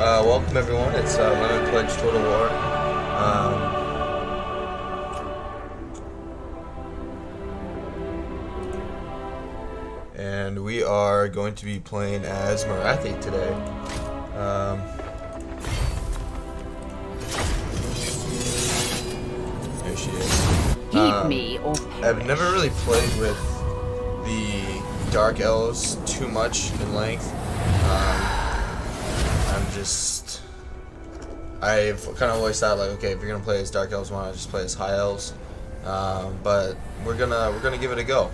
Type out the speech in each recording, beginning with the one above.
Welcome everyone, it's Lemon Pledge Total War. And we are going to be playing as Morathi today. Here she is. Heed me or perish. I've never really played with the Dark Elves too much in length. I've kind of always thought like, okay, if you're gonna play as Dark Elves, why not just play as High Elves? But we're gonna give it a go.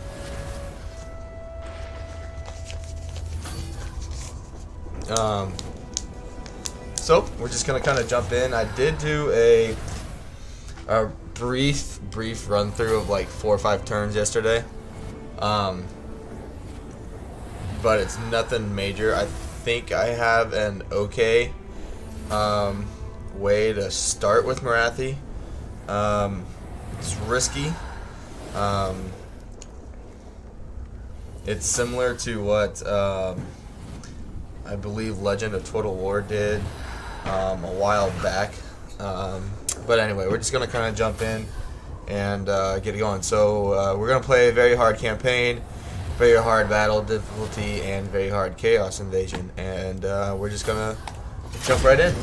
So we're just gonna kind of jump in. I did do a brief run through of like 4 or 5 turns yesterday, but it's nothing major. I think I have an okay way to start with Morathi. It's risky. It's similar to what I believe Legend of Total War did a while back. But anyway, we're just gonna kind of jump in and get it going. So we're gonna play a very hard campaign, very hard battle difficulty, and very hard chaos invasion, and we're just gonna jump right in.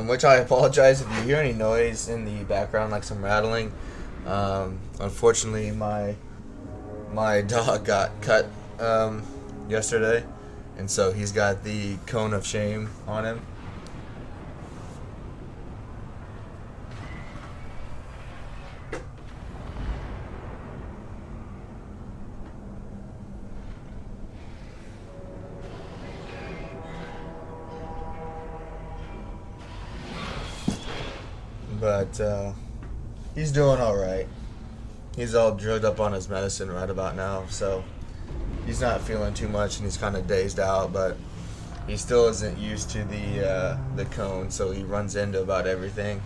Which I apologize if you hear any noise in the background, like some rattling. Unfortunately, my dog got cut yesterday, and so he's got the cone of shame on him. But he's doing all right. He's all drugged up on his medicine right about now, so he's not feeling too much, and he's kind of dazed out. But he still isn't used to the cone, so he runs into about everything.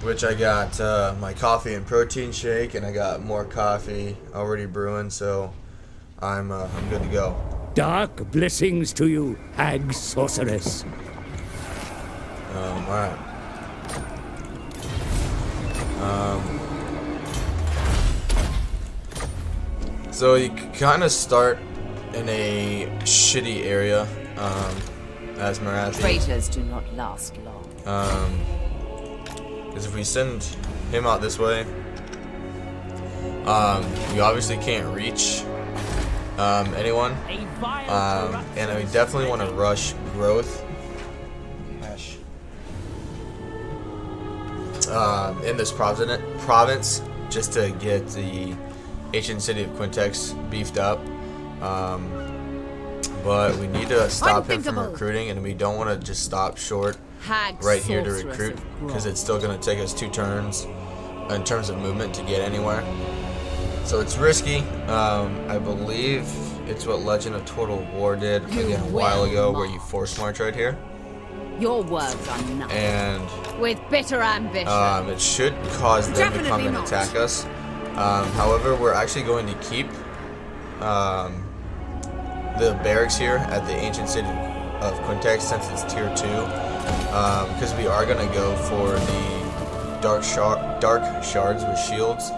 Which I got my coffee and protein shake, and I got more coffee already brewing, so I'm good to go. Dark blessings to you, hag sorceress. Alright. So you kind of start in a shitty area as Morathi. Traitors do not last long. Because if we send him out this way, we obviously can't reach anyone, and we definitely want to rush growth in this province just to get the ancient city of Quintex beefed up. But we need to stop him from recruiting, and we don't want to just stop short right here to recruit, because it's still going to take us 2 turns in terms of movement to get anywhere. So it's risky. I believe it's what Legend of Total War did again a while ago, where you force march right here. Your words are nothing. And with bitter ambition, it should cause them to come and attack us. However, we're actually going to keep the barracks here at the ancient city of Quintex, since it's tier 2, because we are going to go for the dark shards with shields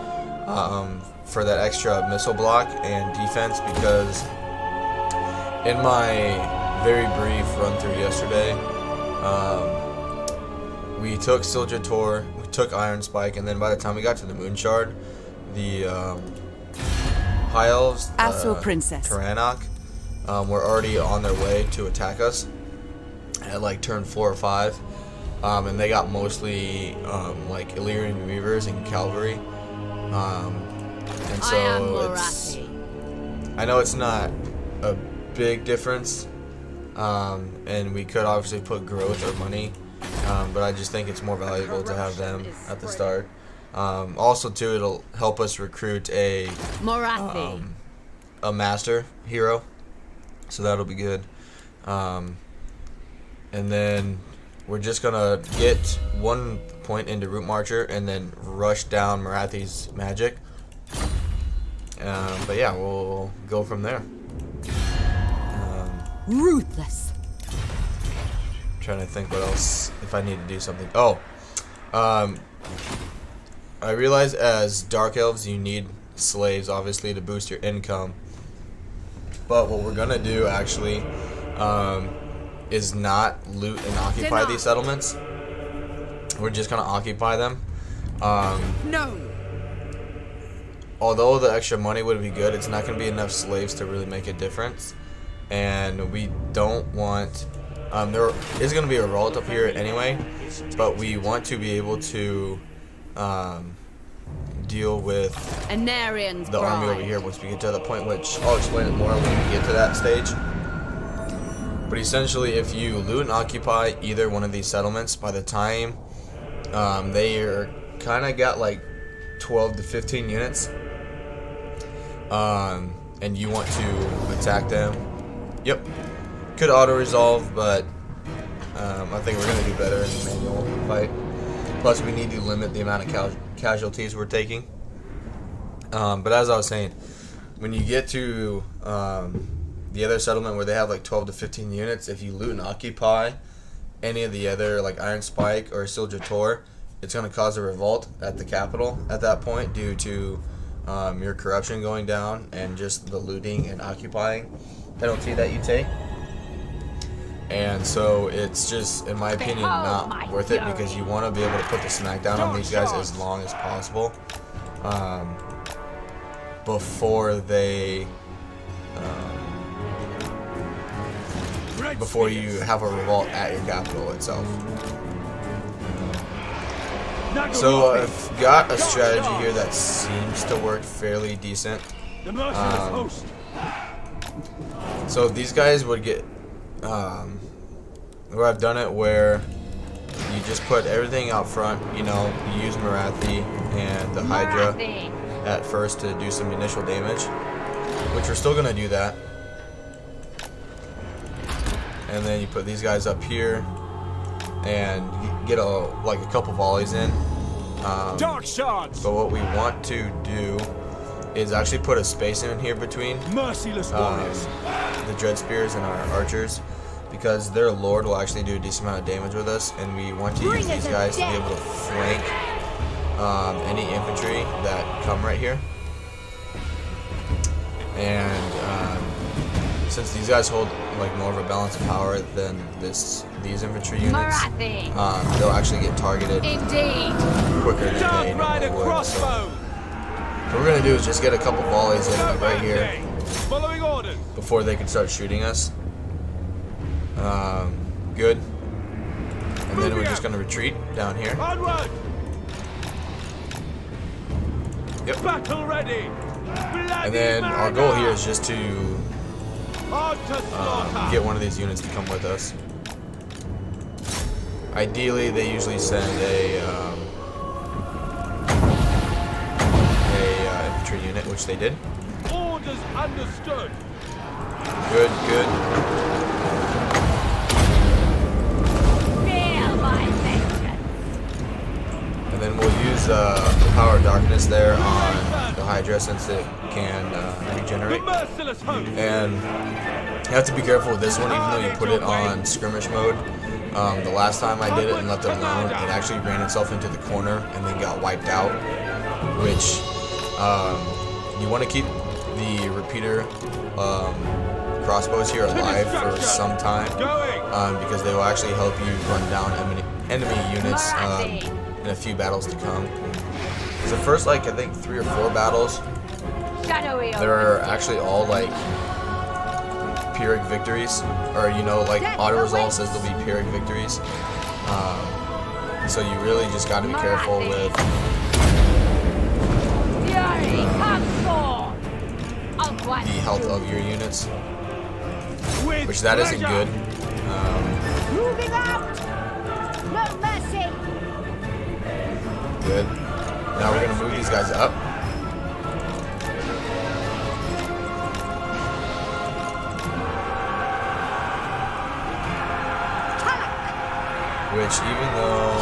for that extra missile block and defense, because in my very brief run through yesterday, we took Siljator, we took Iron Spike, and then by the time we got to the Moon Shard, the High Elves, Tyrannoc, were already on their way to attack us at like turn 4 or 5, and they got mostly like Illyrian Reavers and Cavalry, and so I know it's not a big difference. And we could obviously put growth or money, but I just think it's more valuable to have them at the start. Also, too, it'll help us recruit a master hero, so that'll be good. And then we're just gonna get 1 point into Root Marcher and then rush down Morathi's magic. But yeah, we'll go from there. Ruthless. Trying to think what else, if I need to do something. Oh, I realize as Dark Elves you need slaves, obviously, to boost your income. But what we're gonna do actually is not loot and occupy these settlements. We're just gonna occupy them. No. Although the extra money would be good, it's not gonna be enough slaves to really make a difference. And we don't want. There is going to be a revolt up here anyway, but we want to be able to deal with the army over here once we get to the point, which I'll explain it more when we get to that stage. But essentially, if you loot and occupy either one of these settlements, by the time they are kind of got like 12 to 15 units, and you want to attack them, yep, could auto-resolve, but I think we're going to do better in the manual fight. Plus, we need to limit the amount of casualties we're taking. But as I was saying, when you get to the other settlement where they have like 12 to 15 units, if you loot and occupy any of the other, like Iron Spike or Silja Tor, it's going to cause a revolt at the capital at that point due to your corruption going down and just the looting and occupying penalty that you take. And so it's just, in my opinion, not worth it, because you want to be able to put the smackdown on these guys as long as possible before they before you have a revolt at your capital itself. So I've got a strategy here that seems to work fairly decent. So these guys would get where I've done it where you just put everything out front, you know, you use Morathi and the Hydra at first to do some initial damage, which we're still going to do that. And then you put these guys up here and get like a couple volleys in. Dark shards. But what we want to do is actually put a space in here between Merciless warriors. the Dread Spears and our archers, because their lord will actually do a decent amount of damage with us, and we want to use these guys to be able to flank any infantry that come right here. And since these guys hold like more of a balance of power than these infantry units, they'll actually get targeted quicker than they normally would. So what we're gonna do is just get a couple volleys in right here before they can start shooting us. Good. And then we're just gonna retreat down here. Yep. Battle ready. And then our goal here is just to get one of these units to come with us. Ideally, they usually send a infantry unit, which they did. Orders understood. Good, good. And then we'll use the power of darkness there on the Hydra, since it can regenerate. And you have to be careful with this one, even though you put it on skirmish mode. The last time I did it and left it alone, it actually ran itself into the corner and then got wiped out, which you want to keep the repeater crossbows here alive for some time, because they will actually help you run down enemy units in a few battles to come. So the first, like, I think 3 or 4 battles, they're actually all like Pyrrhic victories, or, you know, like auto resolve says they'll be Pyrrhic victories. So you really just got to be careful with the health of your units, which that isn't good. Moving out! No mercy! Good. Now we're gonna move these guys up. which even though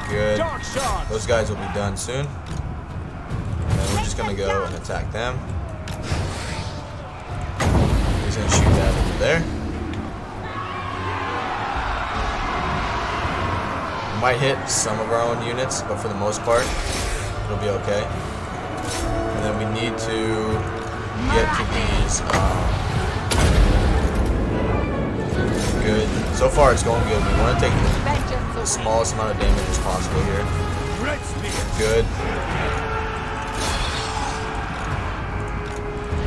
good, Dark shards. those guys will be done soon. And then we're just gonna go and attack them. He's gonna shoot that over there. We might hit some of our own units, but for the most part, it'll be okay. And then we need to get to these. Good. So far, it's going good. We want to take the smallest amount of damage as possible here. Red spear. Good.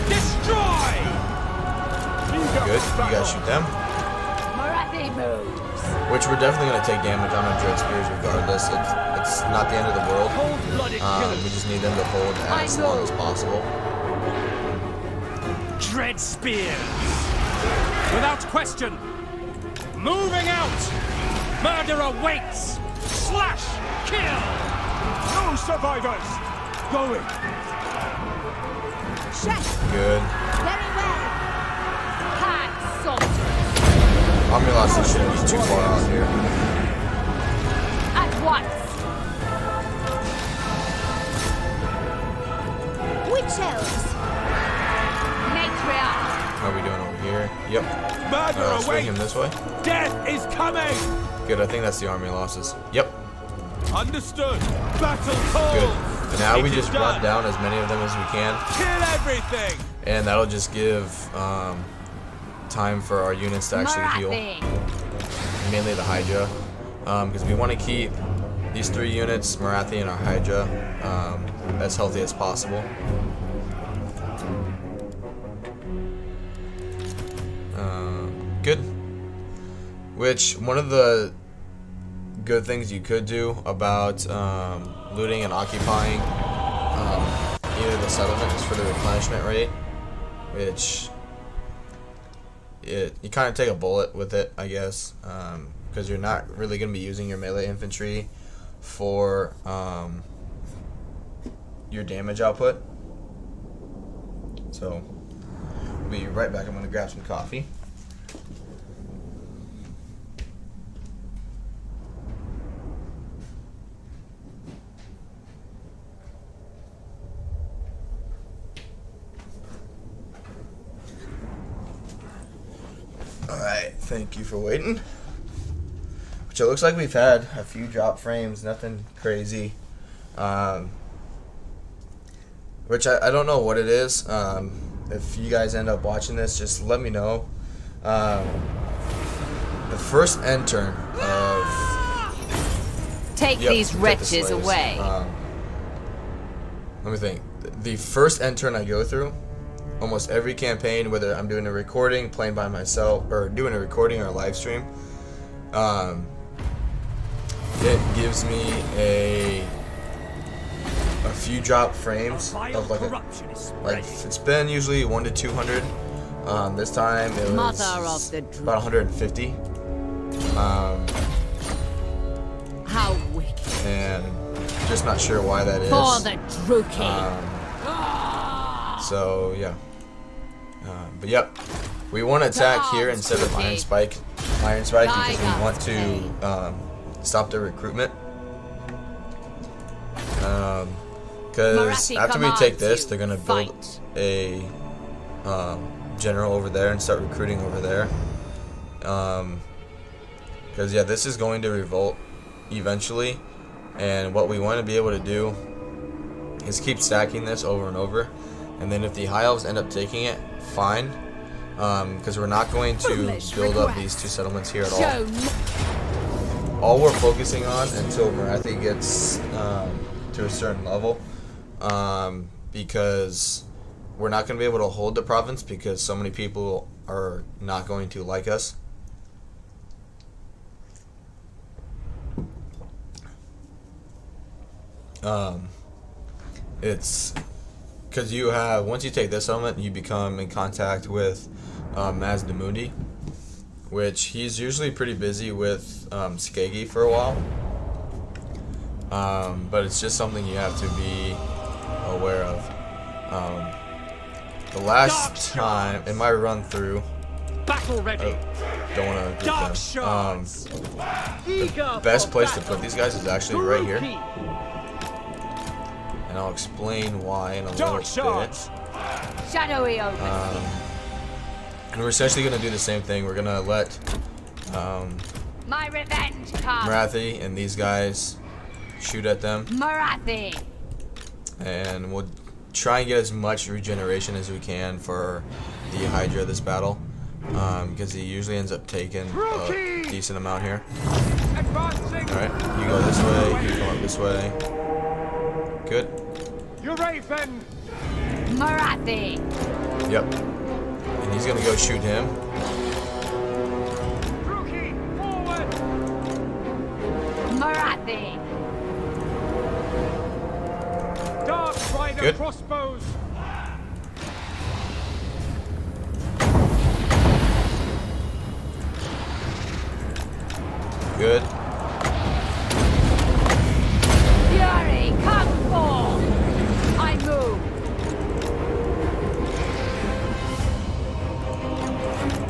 Destroy. Good. You guys shoot them. Morathi moves. Which we're definitely going to take damage on our dread spears regardless. It's not the end of the world. Cold-blooded killers. We just need them to hold as long as possible. Dread spears. Without question. Moving out. Murder awaits. Slash. Kill. No survivors. Going. Check. Good. Very well. Hard soldiers. Army losses shouldn't be too far out here. At once. Witch elves. Matriarch. How are we doing over here? Yep. Murder Swing him awaits. this way. Death is coming. Good. I think that's the army losses. Yep. Understood. Battle calls. Good. And now It we is just done. run down as many of them as we can. Kill everything. And that'll just give time for our units to actually heal. Morathi. Mainly the Hydra. Because we want to keep these 3 units, Morathi and our Hydra, as healthy as possible. Good. Which, one of the good things you could do about looting and occupying either the settlement is for the replenishment rate, which you kind of take a bullet with it, I guess, because you're not really going to be using your melee infantry for your damage output. So, we'll be right back. I'm going to grab some coffee. Alright, thank you for waiting. Which it looks like we've had a few drop frames, nothing crazy. Which I don't know what it is. If you guys end up watching this, just let me know. The first end turn of... Take Yep, these take the wretches slaves. away. Let me think. The first end turn I go through, almost every campaign, whether I'm doing a recording, playing by myself, or doing a recording or a live stream, it gives me a few drop frames of like it's been usually 1 to 200. This time it was Mother of the about 150. How wicked. And just not sure why that is. For the Druki. So yeah, but yep, we want to attack here instead of Iron Spike because we want to stop the recruitment. Because after we take this, they're gonna build a general over there and start recruiting over there. Because yeah, this is going to revolt eventually, and what we want to be able to do is keep stacking this over and over. And then if the High Elves end up taking it, fine. Because we're not going to build up these 2 settlements here at all. All we're focusing on until Morathi gets to a certain level. Because we're not going to be able to hold the province because so many people are not going to like us. It's... because you have, once you take this settlement, you become in contact with Mazdamundi, which he's usually pretty busy with Skegi for a while. But it's just something you have to be aware of. The last time in my run through, Battle ready. Don't want to Dark group them. shards. The best place to put these guys is actually right here. And I'll explain why in a little Dark bit. shards. Shadowy open. And we're essentially going to do the same thing. We're going to let My revenge comes. Morathi and these guys shoot at them. Morathi. And we'll try and get as much regeneration as we can for the Hydra this battle. Because he usually ends up taking a decent amount here. Advancing. Alright, you go this way, you come up this way. Good. You're Raven. Morathi. Yep. And he's gonna go shoot him. Rookie, forward. Morathi. Dark Rider Good. crossbows. Good. Fury, come forth. I move.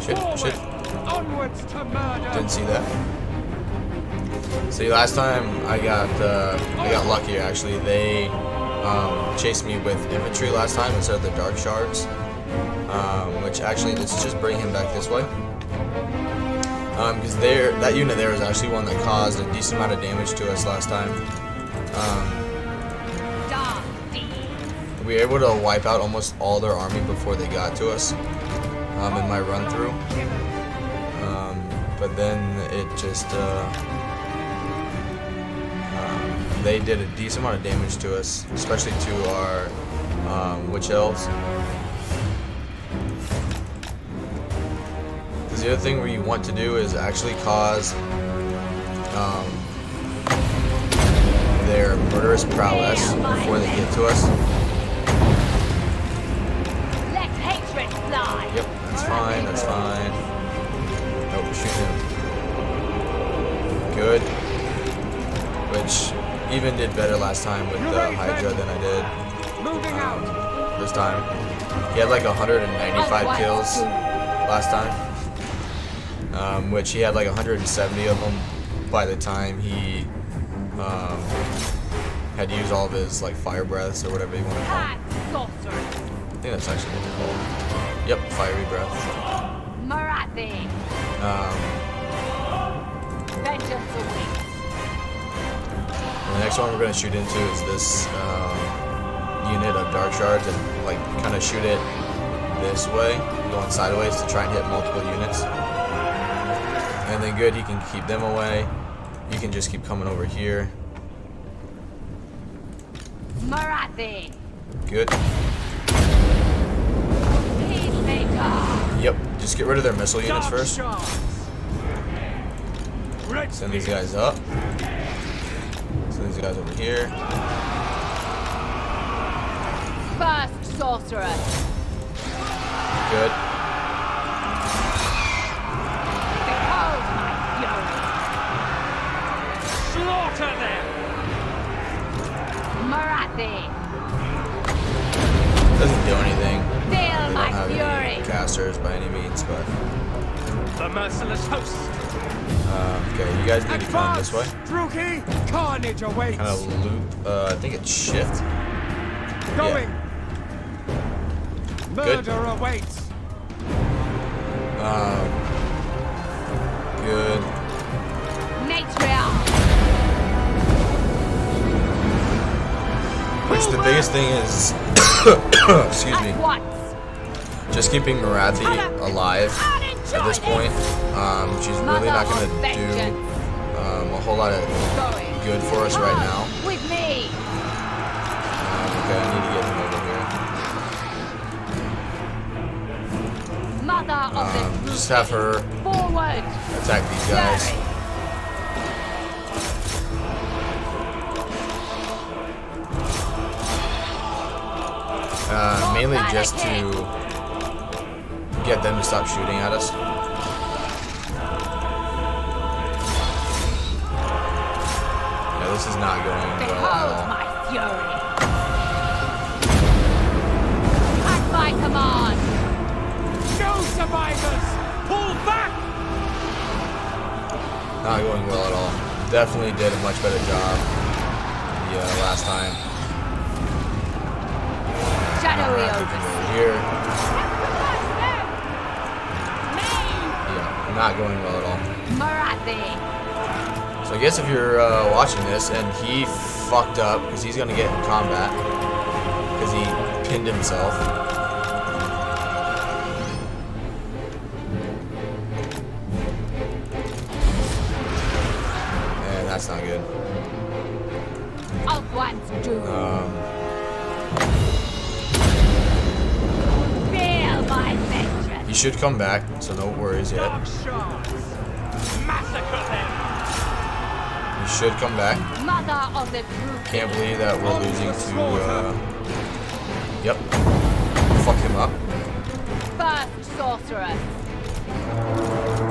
Shit. Onwards to murder. Didn't see that. See, last time I got lucky actually. They chased me with infantry last time instead of the dark shards. Which actually, let's just bring him back this way. Because that unit there was actually one that caused a decent amount of damage to us last time. We were able to wipe out almost all their army before they got to us in my run through. But then it just they did a decent amount of damage to us, especially to our witch elves. Because the other thing where you want to do is actually cause their murderous prowess before they get to us. Let hatred fly. Yep, that's fine, that's fine. Nope, shoot him. Good. Which even did better last time with the Hydra than I did Moving out. this time. He had like 195 kills last time. Which he had like 170 of them by the time he had used all of his like fire breaths or whatever you want to call them. Sorcerer. I think that's actually what they're called. Yep, fiery breath. Morathi. Vengeance awaits. And the next one we're going to shoot into is this unit of dark shards and like kind of shoot it this way, going sideways to try and hit multiple units. And then good, he can keep them away. You can just keep coming over here. Morathi. Good. Peacemaker. Yep, just get rid of their missile units Dark first. shards. Red Send these spear. guys up. Send these guys over here. First sorcerer. Good. Behold my fury. Slaughter them. Morathi. Doesn't do anything. Feel They don't my have fury. any casters by any means, but The merciless host. okay, you guys need to come this way. Rookie, carnage awaits. Kind of loop. I think it's shift. Going. Good. Murder awaits. Good. Matriarch. Which the biggest thing is, excuse me, At once. just keeping Morathi alive at this point. She's really not going to do a whole lot of good for us right now. With me. Okay, I need to get him over here. Mother of the Just have her forward. attack these guys. Fury. Mainly just to get them to stop shooting at us. Yeah, this is not going well at Behold all. my fury. At my command. No survivors. back! Not going well at all. Definitely did a much better job the last time. Shadowy Over overseer. here. Me! Yeah, not going well at all. Morathi. So I guess if you're watching this and he fucked up, because he's going to get in combat, because he pinned himself. And that's not good. I'll once do. Feel my vengeance. He should come back, so no worries yet. Dark shards! Massacre them! He should come back. Mother of the true Can't believe that we're losing to, yep. Fuck him up. first sorceress.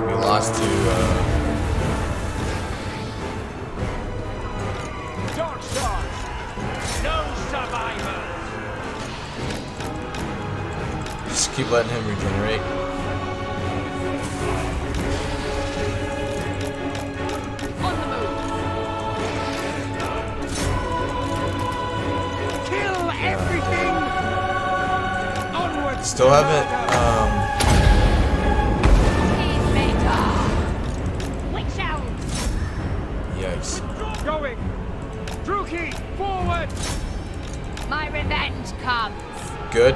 We lost to, Dark shards! No survivors! just keep letting him regenerate. On the move. Kill everything! Onwards! Still haven't, Peacemaker. Witch elves. yikes. Going! Druki, forward! My revenge comes. Good.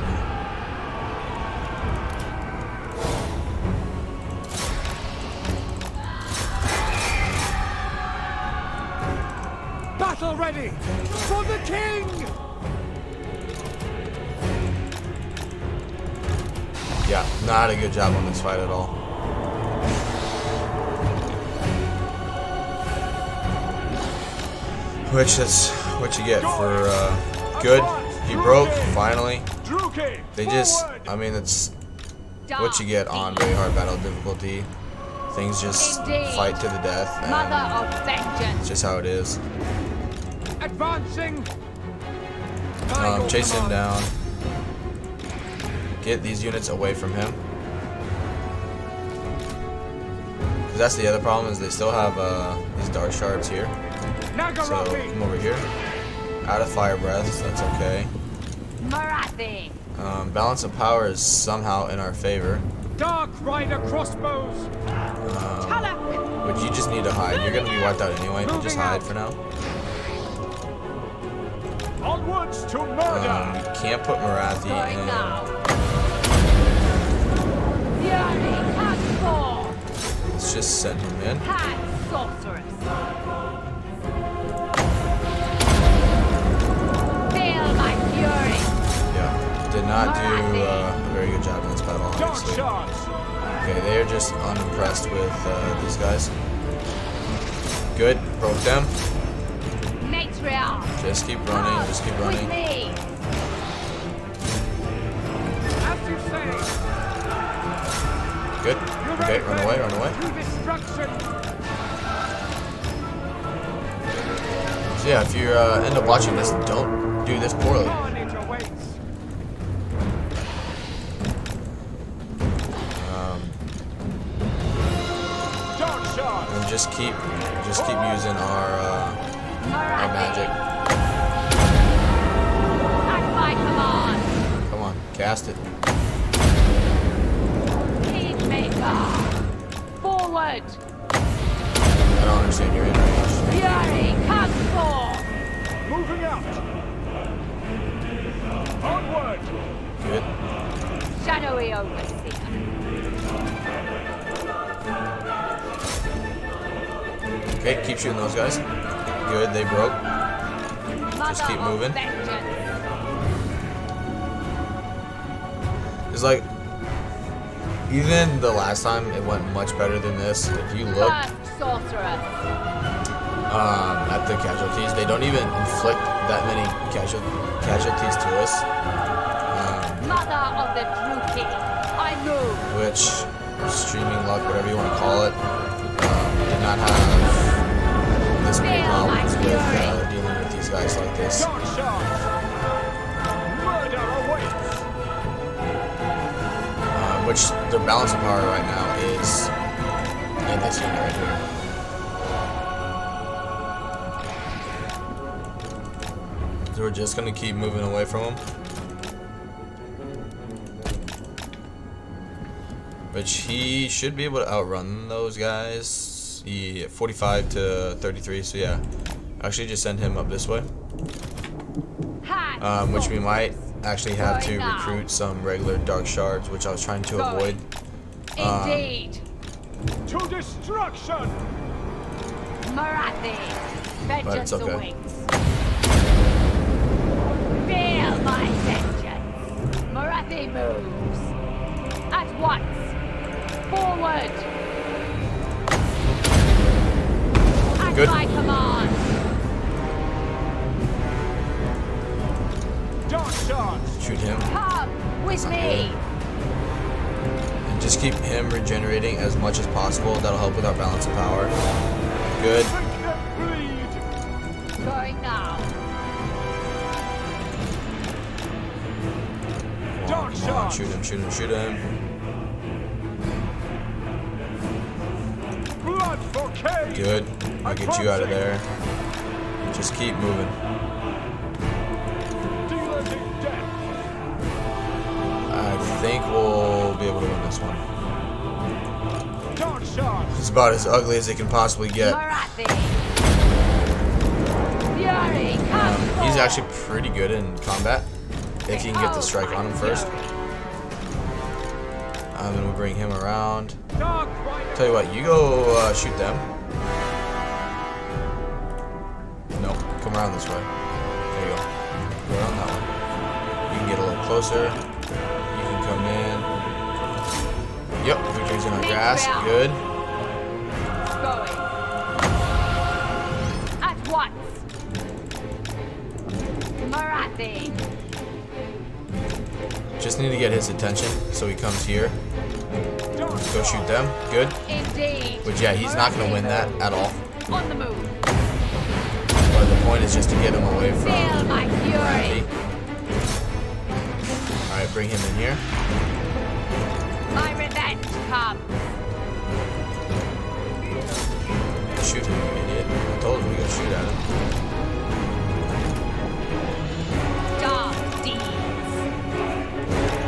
Battle ready! For the king! Yeah, not a good job on this fight at all. Which that's what you get for good. He broke finally. Druki, They just, forward! I mean, it's what you get on very hard battle difficulty. Things just Indeed. fight to the death, Mother and of vengeance. it's just how it is. Advancing! Chase him down. Get these units away from him. 'Cause that's the other problem, is they still have these dark shards here. So Nagarobi! come over here. Out of fire breaths, that's okay. Morathi. Balance of power is somehow in our favor. Dark Rider crossbows! Talak. But you just need to hide. You're gonna be wiped out anyway, but just hide for now. Onwards to murder! You can't put Morathi Going in. now. Fury comes forth. Let's just send him in. Hand sorceress. Feel my fury. Yeah. Did not do a very good job in this battle, Dark obviously. shards! Okay, they are just unimpressed with these guys. Good. Broke them. Matriarch. Just keep running. Just keep With running. me. As you say! Good. Okay, run away, run away. To destruction! So yeah, if you end up watching this, don't do this poorly. Carnage awaits! Dark shards! And just keep using our magic. At my command. Come on, cast it. Peacemaker. Forward. I don't understand your range. Fury comes forth. Moving out! Onward! Good. Shadowy overseer. Okay, keep shooting those guys. Good, they broke. Just keep Mother of moving. vengeance. It's like, even the last time it went much better than this. If you look First sorceress. at the casualties, they don't even inflict that many casualties to us. Mother of the true king. I move. Which, streaming luck, whatever you want to call it, did not have this many problems with dealing with these guys like this. Dark shards! Murder awaits! which their balance of power right now is in this unit right here. So we're just gonna keep moving away from him, which he should be able to outrun those guys. He 45 to 33, so yeah. Actually, just send him up this way, which we might actually have to recruit some regular dark shards, which I was trying to avoid. Indeed. To destruction! Morathi. Vengeance okay. awaits. Feel my vengeance. Morathi moves. At once. Forward. At Good. my command. Dark shards! Shoot him. Come with me. And just keep him regenerating as much as possible. That'll help with our balance of power. Good. Make them bleed! Going now. Dark Come on, shards! shoot him, shoot him, shoot him. Blood for Cain! Good. I'll get you out of there. Just keep moving. Dealers in death! I think we'll be able to win this one. Dark shards! It's about as ugly as it can possibly get. Morathi. Fury, come He's forth. actually pretty good in combat, if you can get the strike on him first. Then we'll bring him around. Dark right! Tell you what, you go shoot them. No, come around this way. There you go. Go around that one. You can get a little closer. You can come in. Yep, victory's in our grasp. Good. Going. At once. Morathi. Just need to get his attention so he comes here. Go shoot them. Good. Indeed. But yeah, he's not going to win that at all. On the move. But the point is just to get him away from Feel my fury. Morathi. Alright, bring him in here. My revenge comes. Shoot him, you idiot. I told him we gotta shoot at him. Dark deeds.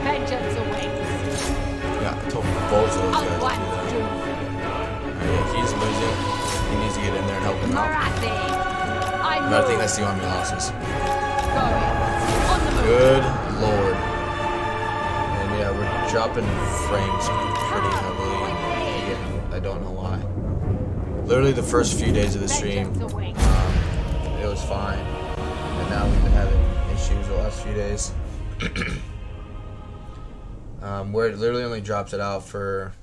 Vengeance awaits. Yeah, I told both of those guys to do Unwise that. doom. Alright, yeah, he's losing. He needs to get in there and help him out. Morathi. I But I move. think that's the army losses. Going. On the move. Good lord. And yeah, we're dropping frames pretty heavily. Again, I don't know why. Literally the first few days of the stream, Vengeance awaits. it was fine. And now we've been having issues the last few days. Where it literally only drops it out for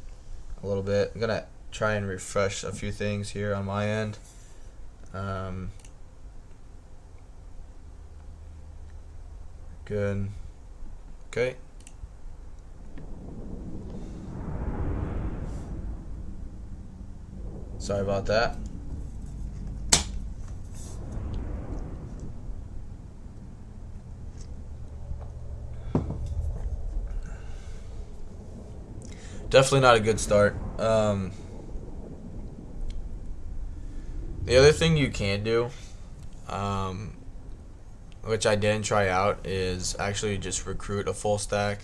a little bit. I'm gonna try and refresh a few things here on my end. Good. Okay. Sorry about that. Definitely not a good start. The other thing you can do, which I didn't try out, is actually just recruit a full stack.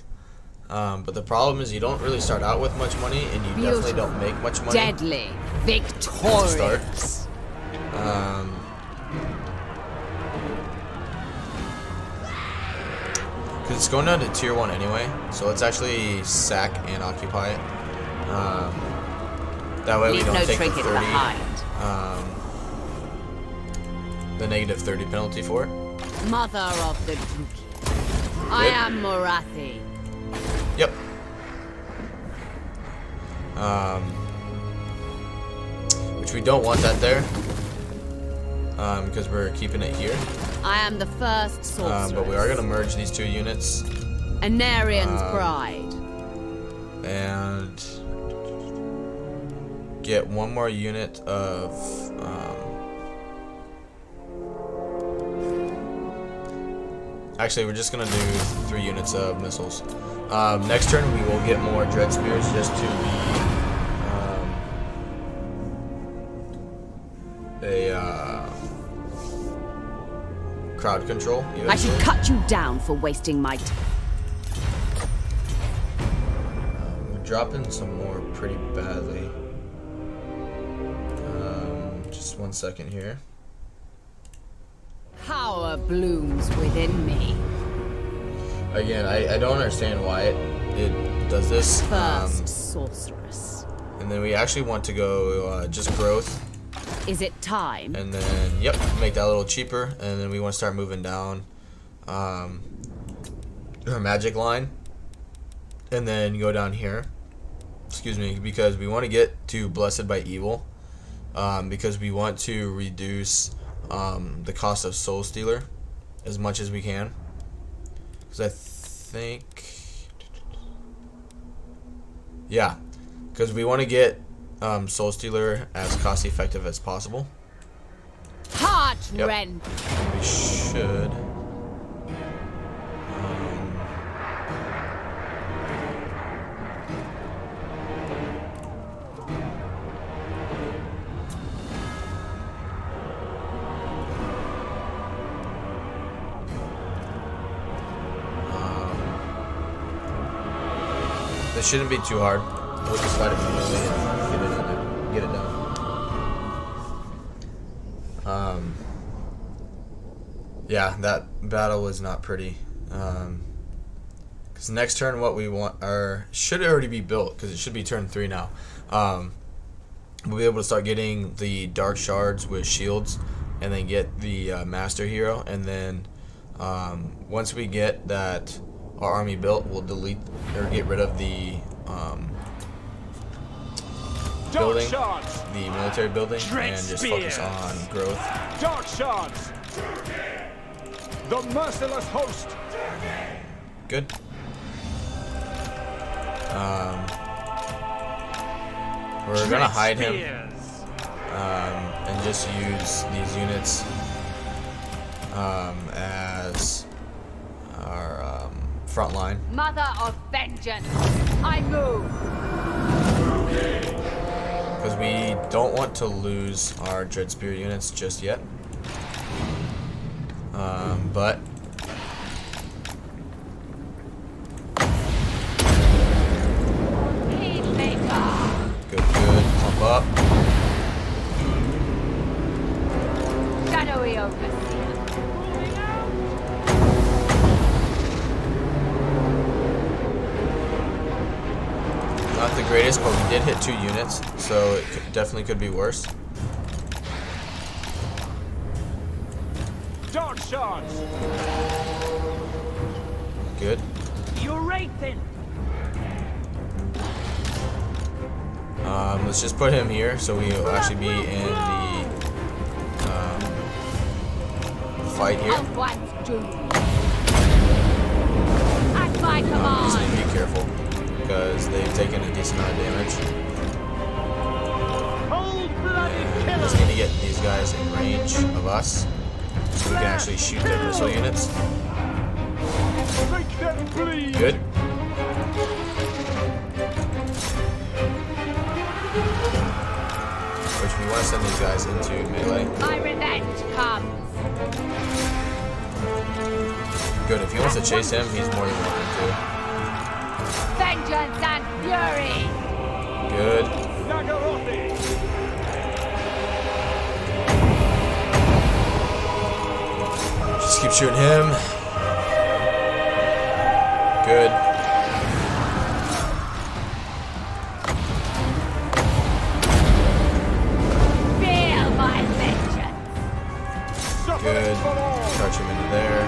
But the problem is you don't really start out with much money, and you definitely don't make much money Deadly. to start. Victorious. Because it's going down to tier 1 anyway, so let's actually sack and occupy it. That way we Leave don't no take the trinket 30, behind. the negative 30 penalty for it. Mother of the Druki. I am Morathi. Yep. Which we don't want that there, because we're keeping it here. I am the first sorceress. But we are going to merge these two units Anarian's bride. and get one more unit of actually we're just gonna do 3 units of missiles. Next turn we will get more dread spears just to be crowd control. I should cut you down for wasting my time. We're dropping some more pretty badly. Just 1 second here. Power blooms within me. Again, I don't understand why it does this. First sorceress. And then we actually want to go just growth. Is it time? And then, yep, make that a little cheaper. And then we want to start moving down our magic line. And then go down here. Excuse me, because we want to get to Blessed by Evil. Because we want to reduce the cost of Soul Stealer as much as we can. Because I think... Yeah. Because we want to get Soul Stealer as cost effective as possible. Heart Yep. rend. We should. This shouldn't be too hard. We'll just fight it manually and get it done. Yeah, that battle was not pretty. Because next turn, what we want should already be built because it should be turn 3 now. We'll be able to start getting the dark shards with shields, and then get the master hero, and then once we get that. Our army built, we'll delete or get rid of the building, the military building, and just focus on growth. Dark shards. The merciless host. Good. We're gonna hide him and just use these units as our front line. Mother of vengeance, I move. Because we don't want to lose our Dread Spear units just yet. But good, pump up. Shadowy overseer. Not the greatest, but we did hit 2 units, so it definitely could be worse. Dark shards. Good. You're right then. Let's just put him here, so we will actually be in the fight here. Of what's due. At my Just command. need to be careful, because they've taken a decent amount of damage. And just need to get these guys in range of us, so we can actually shoot their missile units. Make them bleed. Good. Which we want to send these guys into melee. My revenge comes. Good. If he wants to chase him, he's more than welcome to. Vengeance and fury. Good. Nagarothi. Just keep shooting him. Good. Feel my vengeance. Suffer Good. for all. Charge him into there.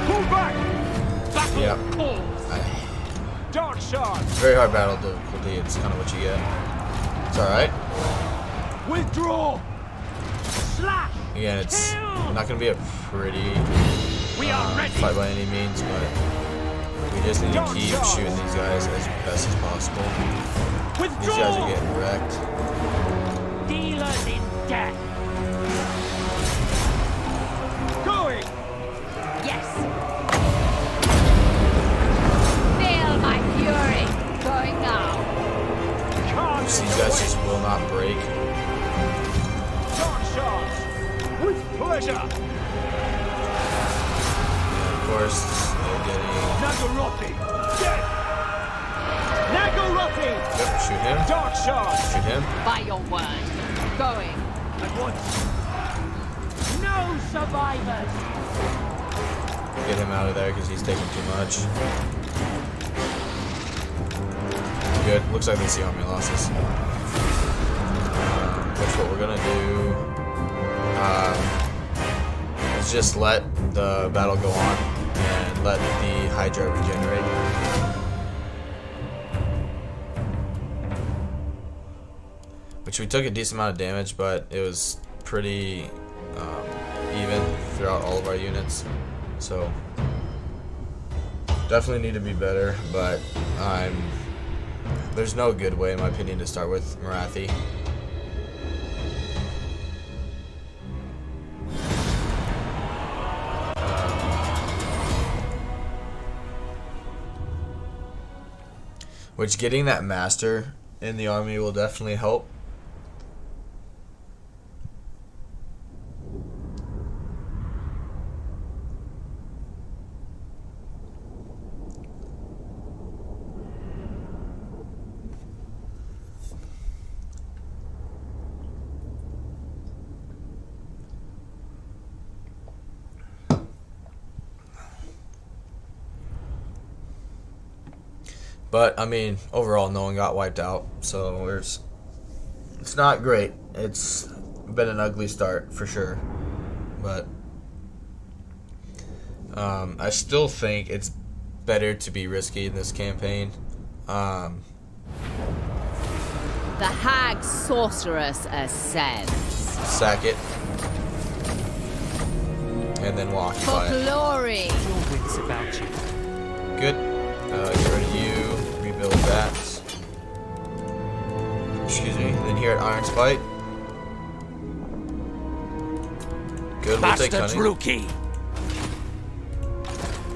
Pull back. Battle Yep. calls. Dark shards. Very hard battle difficulty. It's kind of what you get. It's all right. Withdraw. Slash. Again, it's not going to be a pretty We are ready. fight by any means, but we just need to keep shooting these guys as best as possible. These guys are getting wrecked. Dealers in death. Going. Yes. Feel treasure! Of course, they're getting. Nagarothi! Dead! Nagarothi! Yep, shoot him. Dark Shard! Shoot him. By your word. Going. At once! No survivors! Get him out of there because he's taking too much. Good. Looks like that's the army losses. Which what we're gonna do is just let the battle go on and let the Hydra regenerate. Which we took a decent amount of damage, but it was pretty even throughout all of our units. So definitely need to be better, but there's no good way in my opinion to start with Morathi. Which getting that master in the army will definitely help. But I mean, overall, no one got wiped out, so it's not great. It's been an ugly start for sure, but I still think it's better to be risky in this campaign. The hag sorceress ascends. Sack it, and then we'll For occupy it. glory. Your wits about you. Good. Get rid of you. Rebuild that. Excuse me. Then here at Iron Spite. Good. We'll take Master Cunning. Druki!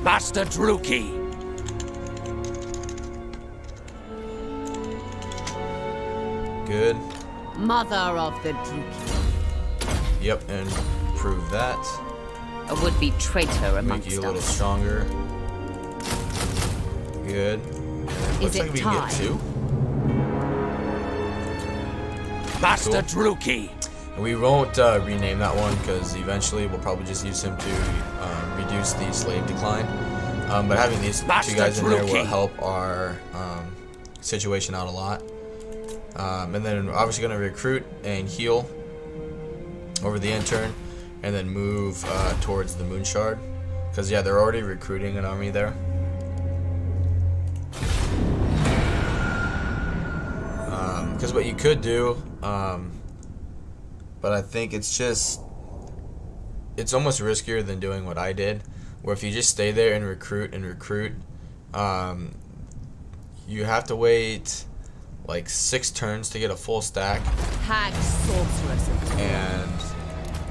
Master Druki! Good. Mother of the Druki. Yep, and prove that. A would-be traitor Make amongst you a little us. stronger. Good. Looks it like we can time? get two. Master Cool. Druki! And we won't rename that one because eventually we'll probably just use him to reduce the slave decline. But having these Master two guys in there will Druki. help our situation out a lot. And then we're obviously going to recruit and heal over the intern, and then move towards the Moon Shard. Because yeah, they're already recruiting an army there. Because what you could do, but I think it's almost riskier than doing what I did, where if you just stay there and recruit, you have to wait like 6 turns to get a full stack, Hag sorceress. and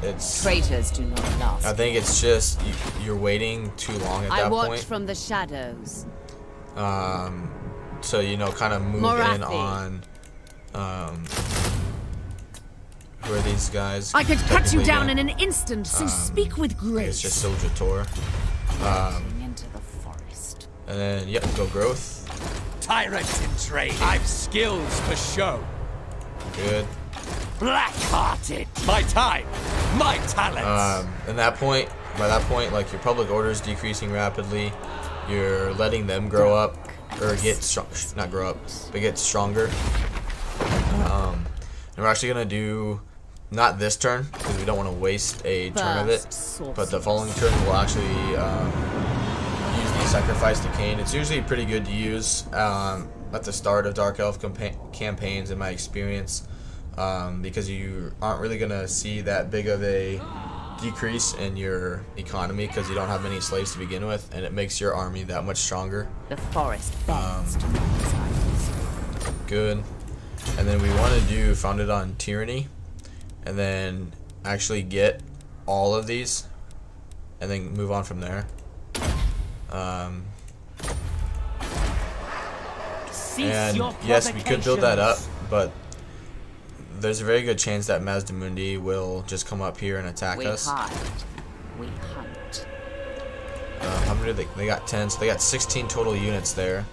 it's. Traitors do not last. I think it's just you're waiting too long at I that watch point. from the shadows. So kind of move in Morathi. on. Who are these guys? I could cut you Technically, down yeah. in an instant, so speak with I think grace. it's just Soldier Tor. Into the forest. And then, yep, go growth. Tyrant in trade! I've skills for show! Good. Black-hearted! My time! My talents! By that point, like your public order is decreasing rapidly. You're letting them grow up, or get strong, not grow up, but get stronger. And we're actually gonna do not this turn because we don't want to waste a turn of it, but the following turn we'll actually use the Sacrifice to Cain. It's usually pretty good to use at the start of Dark Elf campaigns, in my experience, because you aren't really gonna see that big of a decrease in your economy because you don't have many slaves to begin with, and it makes your army that much stronger. The forest bends to my desires. Good. And then we want to do Founded on Tyranny, and then actually get all of these, and then move on from there. Cease And your yes, we could build that up, provocations. but there's a very good chance that Mazdamundi will just come up here and attack We us. hide. We hunt. How many did they got 10, so they got 16 total units there.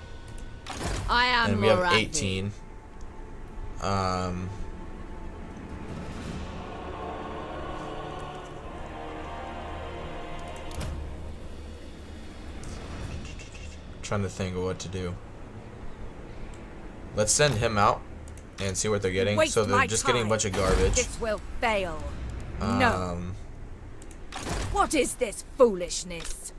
I am And we have Morathi. 18. Trying to think of what to do. Let's send him out and see what they're getting. Waste So they're my just getting a time. bunch of garbage. This will fail. No. Um, What is this foolishness?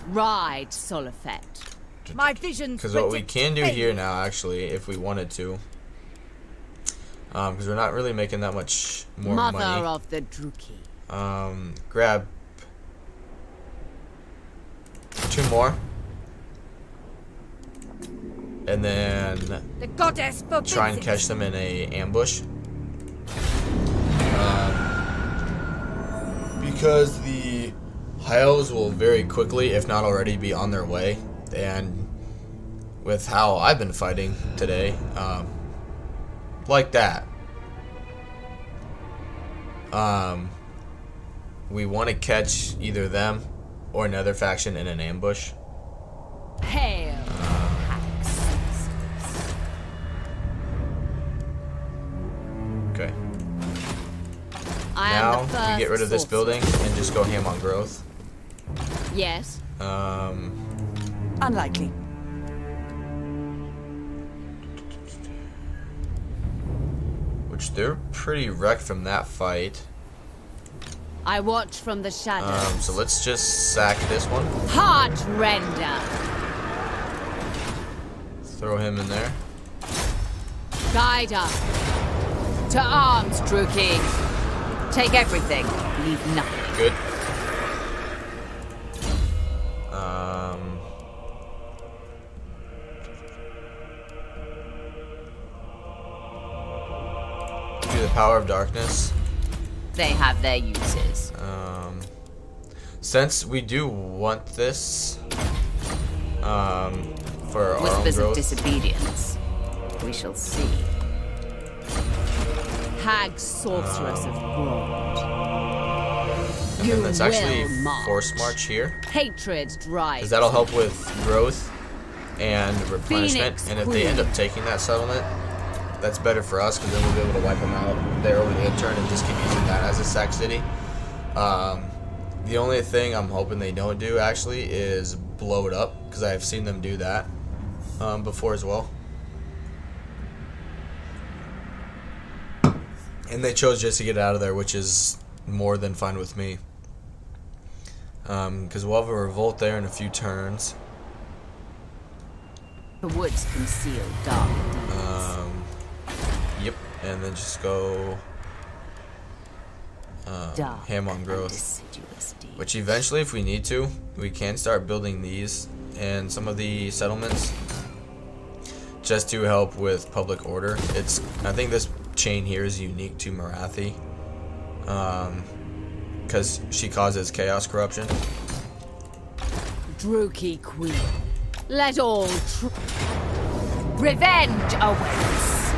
Ride, Solifet. My vision's Because what we predict can do here failure. now, actually, if we wanted to, because we're not really making that much more Mother money. of the Druki. Grab 2 more, and then The goddess forbids try and it. catch them in a ambush. Because the Hyles will very quickly, if not already, be on their way, and with how I've been fighting today, like that, we want to catch either them or another faction in an ambush. Hail, hacks. Okay. I Now am the first we get rid of this sorcerer. building and just go ham on growth. Yes. Unlikely. Which they're pretty wrecked from that fight. I watch from the shadows. So let's just sack this one. Heart render. Throw him in there. Guide us. To arms, Druki. Take everything. Leave nothing. Good. Do the power of darkness. They have their uses. Since we do want this, for our own Whispers of growth. disobedience. We shall see. Hag sorceress of Grond. You And let's actually will march. force march here, Hatred drives. because that'll help with growth and replenishment. Phoenix And if they end up taking that settlement, that's better for us, because then we'll be able to wipe them out there over the intern and just keep using that as a sack city. The only thing I'm hoping they don't do actually is blow it up, because I've seen them do that before as well. And they chose just to get out of there, which is more than fine with me. Because we'll have a revolt there in a few turns. The woods conceal dark deeds. Yep, and then just go Dark ham on and growth. deciduous deeds. Which eventually, if we need to, we can start building these and some of the settlements, just to help with public order. I think this chain here is unique to Morathi, because she causes chaos corruption. Druki Queen. Let all revenge awaits.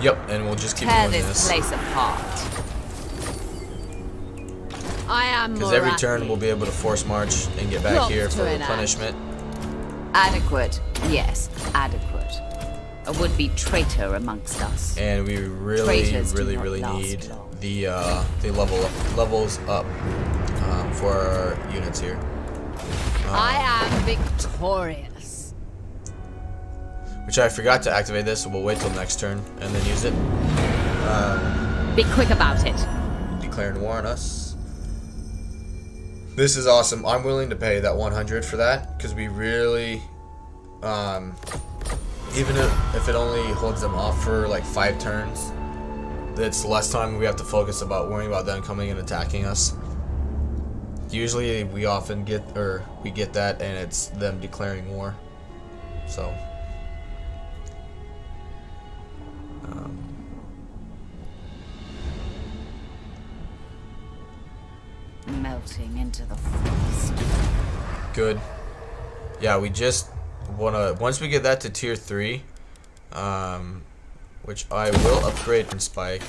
Yep, and we'll just keep Tear doing this this. place apart. I am Because every turn Morathi. we'll be able to force march and get back Close here to for an replenishment. Adequate. Yes, adequate. A would-be traitor amongst us. And we really, Traitors do really, not really last need long. the levels up for our units here. I am victorious. Which I forgot to activate this, so we'll wait till next turn and then use it. Be quick about it. Declaring war on us. This is awesome. I'm willing to pay that 100 for that, because we really, even if it only holds them off for like 5 turns, it's less time we have to focus about worrying about them coming and attacking us. Usually we often get that and it's them declaring war. So Melting into the frost. good. Yeah, we just wanna, once we get that to tier 3, which I will upgrade in Spike.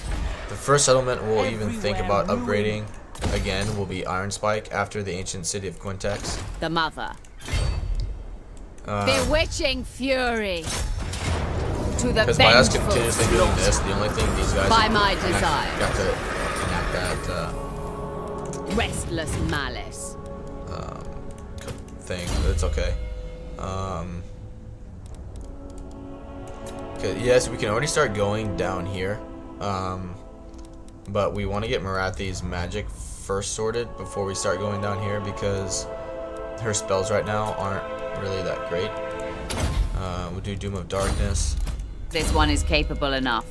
The first settlement we'll even think about upgrading again will be Iron Spike after the ancient city of Quintex. The mother. Bewitching fury. To the Because by us vengeful continuously doing this, the only thing these guys By my desire. got to enact that restless malice. thing, but it's okay. Yes, we can already start going down here, but we want to get Morathi's magic first sorted before we start going down here because her spells right now aren't really that great. We'll do Doom of Darkness. This one is capable enough.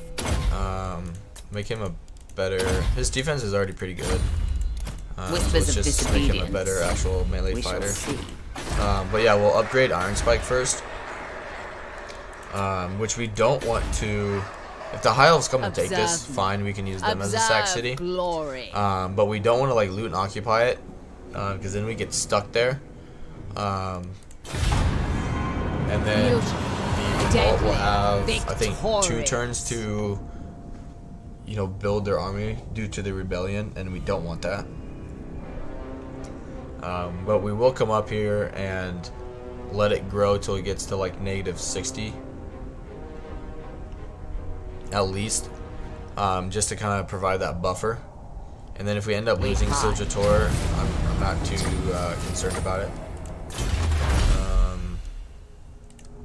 Make him a better... His defense is already pretty good. Whispers let's of just make him a disobedience. better actual melee We fighter. shall see. But yeah, we'll upgrade Iron Spike first. Which we don't want to... If the High Elves come and take this, Observe. fine, we can use them as a sack Observe city. glory. But we don't want to like loot and occupy it, because then we get stuck there. And then the revolt will have, I think, 2 Victorious. turns to, you know, build their army due to the rebellion, and we don't want that. But we will come up here and let it grow till it gets to like -60. At least, just to kind of provide that buffer. And then if we end up losing Siljator, I'm not too concerned about it.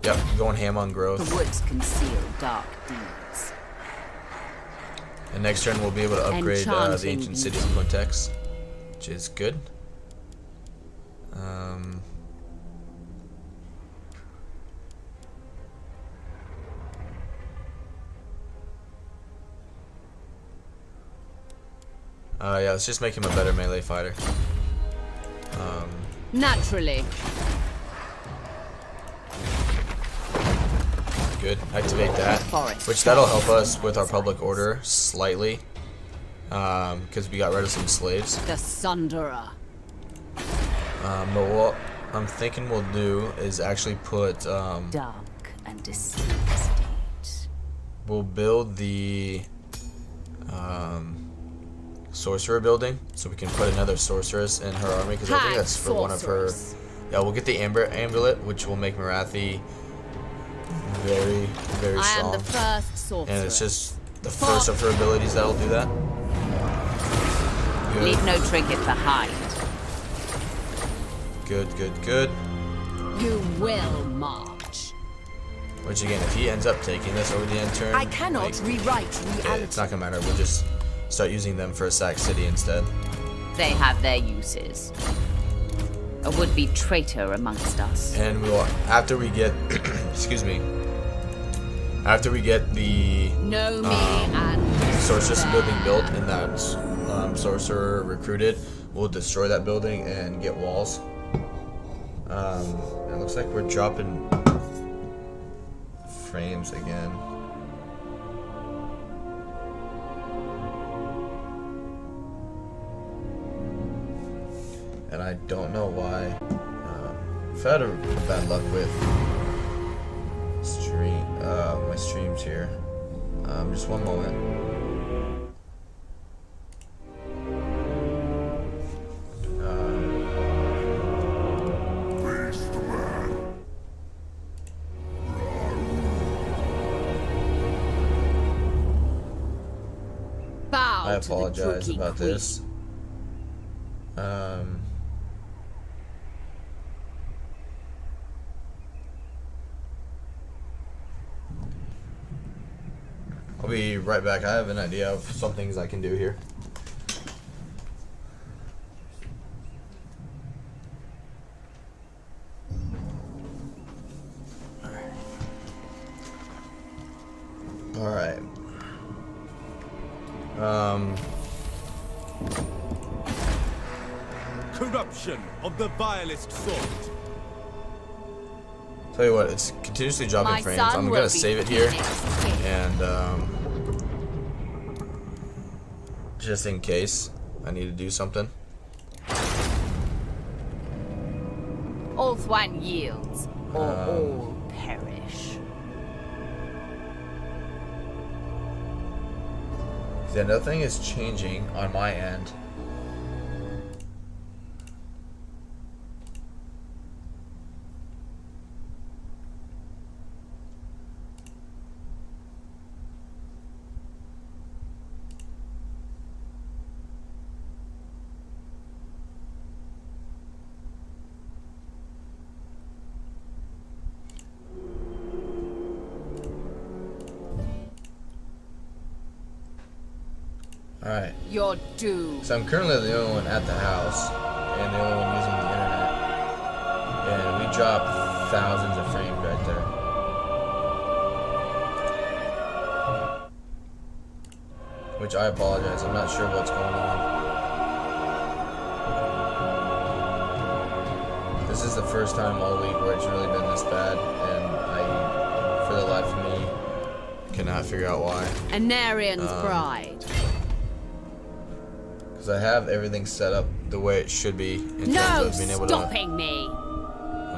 Yep, going ham on growth. The woods conceal dark deeds. And next turn we'll be able to upgrade the Enchanting ancient city of Quintex, which is good. Yeah, let's just make him a better melee fighter. Naturally. Good. Activate that, Forest. which that'll help us with our public order slightly, because we got rid of some slaves. The Sunderer. But what I'm thinking we'll do is actually put, Dark and deceived state. we'll build the sorcerer building, so we can put another sorceress in her army, because I think Hag that's for one of her. sorceress. Yeah, we'll get the amulet, which will make Morathi very, very I am strong. the first sorcerer. And it's just the first of her abilities that'll do that. Good, Leave no trinket behind. good, good, good. You will march. Which again, if he ends up taking this over the end turn, I cannot like, rewrite it's reality. not gonna matter. We'll just start using them for a sack city instead. They have their uses. A would-be traitor amongst us. And we will, after we get, excuse me, after we get the Know me and sorceress building built and that sorcerer recruited, we'll destroy that building and get walls. It looks like we're dropping frames again. And I don't know why. I've had a bad luck with my streams here. Just one moment. bow I to the apologize Druki about queen. this. I'll be right back. I have an idea of some things I can do here. All right. Corruption of the vilest sort. Tell you what, it's continuously dropping My frames. son I'm will gonna be save it here, Phoenix King. and just in case I need to do something. All one yields, or all perish. Yeah, nothing is changing on my end. Alright. You're doomed. So I'm currently the only one at the house, and the only one using the internet. And we dropped thousands of frames right there. Which I apologize, I'm not sure what's going on. This is the first time all week where it's really been this bad, and I, for the life of me, cannot figure out why. Anarian's bride. I have everything set up the way it should be in No terms of being able to. stopping me.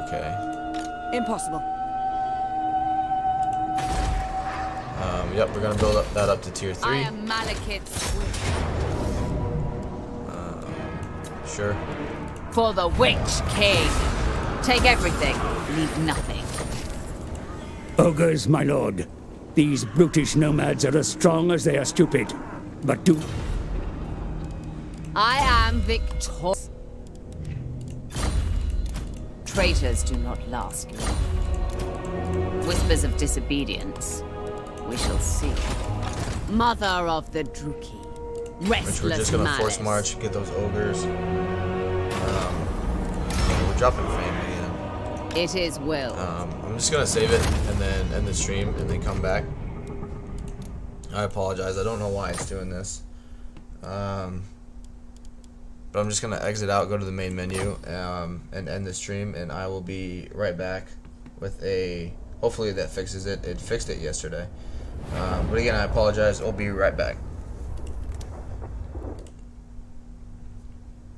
Okay. Impossible. Yep, we're gonna build up that up to tier 3. I am Malekith's witch. Sure. For the Witch King. Take everything, leave nothing. Ogres, my lord. These brutish nomads are as strong as they are stupid. But do... I am victorious. Traitors do not last long. Whispers of disobedience. We shall see. Mother of the Druki. Which Restless we're just gonna malice. force march, get those ogres. Yeah, we're dropping fame again. It is will. I'm just gonna save it and then end the stream and then come back. I apologize. I don't know why it's doing this. But I'm just gonna exit out, go to the main menu, and end the stream, and I will be right back with a. Hopefully that fixes it. It fixed it yesterday. But again, I apologize. I'll be right back.